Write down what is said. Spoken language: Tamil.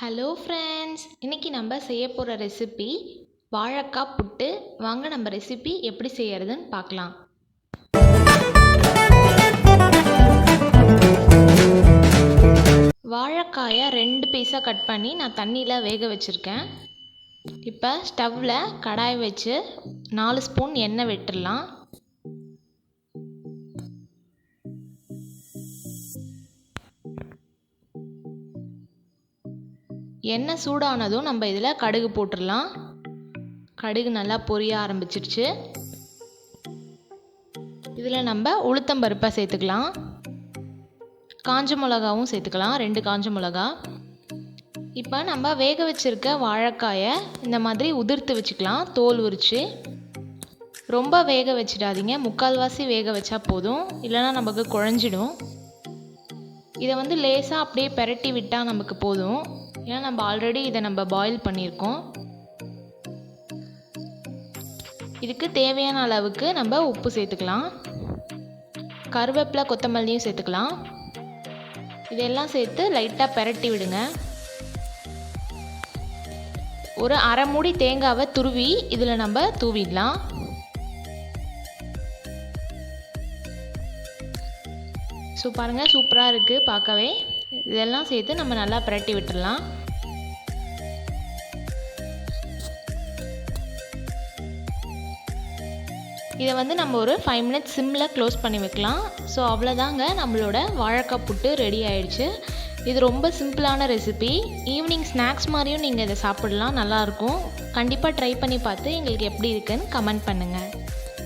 ஹலோ ஃப்ரெண்ட்ஸ், இன்றைக்கி நம்ம செய்ய போகிற ரெசிபி வாழைக்காய் புட்டு. வாங்க நம்ம ரெசிபி எப்படி செய்யறதுன்னு பார்க்கலாம். வாழைக்காயை 2 பீஸாக கட் பண்ணி நான் தண்ணியில் வேக வச்சுருக்கேன். இப்போ ஸ்டவ்வில் கடாய் வச்சு 4 ஸ்பூன் எண்ணெய் விட்டுடலாம். எண்ணெய் சூடானதும் நம்ம இதில் கடுகு போட்டுடலாம். கடுகு நல்லா பொரிய ஆரம்பிச்சிடுச்சு. இதில் நம்ம உளுத்தம்பருப்பை சேர்த்துக்கலாம். காஞ்ச மிளகாவும் சேர்த்துக்கலாம், 2 காஞ்ச மிளகா. இப்போ நம்ம வேக வச்சுருக்க வாழைக்காயை இந்த மாதிரி உதிர்த்து வச்சுக்கலாம், தோல் உரித்து. ரொம்ப வேக வச்சிடாதீங்க, முக்கால்வாசி வேக வச்சா போதும், இல்லைனா நமக்கு குழஞ்சிடும். இதை லேசாக அப்படியே பெரட்டி விட்டால் நமக்கு போதும், ஏன்னா நம்ம ஆல்ரெடி இதை பாயில் பண்ணியிருக்கோம். இதுக்கு தேவையான அளவுக்கு நம்ம உப்பு சேர்த்துக்கலாம். கருவேப்பிலை கொத்தமல்லியும் சேர்த்துக்கலாம். இதெல்லாம் சேர்த்து லைட்டாக பெரட்டி விடுங்க. ஒரு அரை மூடி தேங்காவை துருவி இதில் நம்ம தூவிடலாம். பாருங்கள், சூப்பராக இருக்குது பார்க்கவே. இதெல்லாம் சேர்த்து நம்ம நல்லா பிரட்டி விட்டுடலாம். இதை நம்ம ஒரு 5 மினிட்ஸ் சிம்மில் க்ளோஸ் பண்ணி வைக்கலாம். அவ்வளோதாங்க, நம்மளோட வாழைக்காய் புட்டு ரெடி ஆயிடுச்சு. இது ரொம்ப சிம்பிளான ரெசிபி. ஈவினிங் ஸ்நாக்ஸ் மாதிரியும் நீங்கள் இதை சாப்பிடலாம், நல்லாயிருக்கும். கண்டிப்பாக ட்ரை பண்ணி பார்த்து எங்களுக்கு எப்படி இருக்குன்னு கமெண்ட் பண்ணுங்கள்.